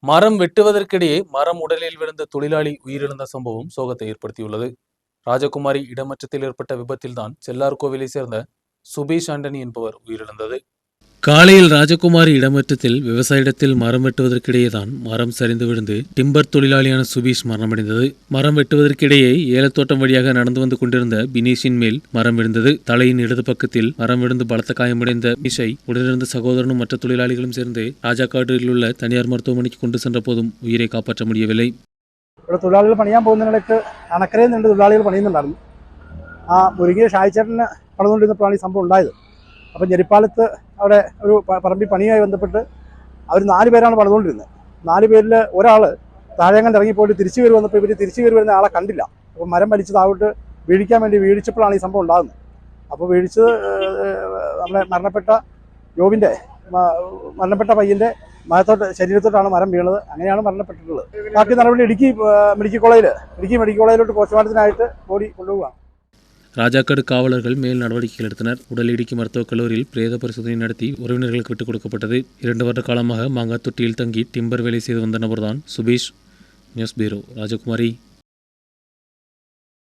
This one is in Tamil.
மரம் வெட்டுவதற்கிடையே மரம் உடலில் விழுந்த தொழிலாளி உயிரிழந்த சம்பவம் சோகத்தை ஏற்படுத்தியுள்ளது. ராஜகுமாரி இடமாற்றத்தில் ஏற்பட்ட விபத்தில்தான் செல்லார்கோவிலை சேர்ந்த சுபேஷ் ஆண்டனி என்பவர் உயிரிழந்தது. காலையில் ராஜகுமாரி இடமாற்றத்தில் விவசாயிடத்தில் மரம் வெட்டுவதற்கிடையேதான் மரம் சரிந்து விழுந்து டிம்பர் தொழிலாளியான சுபீஷ் மரணமடைந்தது. மரம் வெட்டுவதற்கிடையே ஏலத்தோட்டம் வழியாக நடந்து வந்து கொண்டிருந்த பினேஷின் மேல் மரம் விழுந்தது. தலையின் இடது பக்கத்தில் மரம் விழுந்து பலத்த காயமடைந்த பினேஷை உடனிருந்த சகோதரனும் மற்ற தொழிலாளிகளும் சேர்ந்து രാജാക്കാടിൽ ഉള്ള തനിയാർ മരുത്തുവമനയ്ക്ക് കൊണ്ടു சென்ற போதும் ഉയരെ കാപ്പാറ്റാൻ முடியவில்லை. ഇവിടെ തൊഴിലാളികൾ പണിയാൻ പോകുന്നതിനിടയ്ക്ക് അണക്കരയിൽ നിന്ന് തൊഴിലാളികൾ പണിയുന്നുണ്ടായിരുന്നു. ആ മുരുകിയ ഷായിച്ചേട്ടന് പണിതുകൊണ്ടിരുന്നപ്പോഴാണ് ഈ സംഭവം ഉണ്ടായത്. അപ്പം ഞെരിപ്പാലത്ത് അവിടെ ഒരു പറമ്പിൽ പണിയുമായി ബന്ധപ്പെട്ട് അവർ 4 പേരാണ് പണിതുകൊണ്ടിരുന്നത്. 4 പേരിൽ ഒരാൾ താഴെങ്ങാണ്ട് ഇറങ്ങിപ്പോയിട്ട് തിരിച്ചു കയറി വന്നപ്പോൾ ഇവർ തിരിച്ചു കയറി വരുന്ന ആളെ കണ്ടില്ല. അപ്പോൾ മരം വലിച്ച് താഴോട്ട് വീഴിക്കാൻ വേണ്ടി വീഴിച്ചപ്പോഴാണ് ഈ സംഭവം ഉണ്ടാകുന്നത്. അപ്പോൾ വീഴിച്ചത് നമ്മുടെ മരണപ്പെട്ട പയ്യൻ്റെ ശരീരത്തോട്ടാണ് മരം വീണത്. അങ്ങനെയാണ് മരണപ്പെട്ടിട്ടുള്ളത്. ബാക്കി നടപടി ഇടുക്കി മെഡിക്കൽ കോളേജിലോട്ട് പോസ്റ്റ്മോർട്ടത്തിനായിട്ട് ബോഡി കൊണ്ടുപോവുകയാണ്. ராஜாக்காடு காவலர்கள் மேல் நடவடிக்கைகள் எடுத்தனர். உடல் இடுக்கி மருத்துவக் கல்லூரியில் பிரேத பரிசோதனை நடத்தி உறவினர்களுக்கு விட்டுக் கொடுக்கப்பட்டது. 2 வருட காலமாக மாங்காத்தொட்டியில் தங்கி டிம்பர் வேலை செய்து வந்த நபர்தான் சுபீஷ். நியூஸ் பியூரோ, ராஜகுமாரி.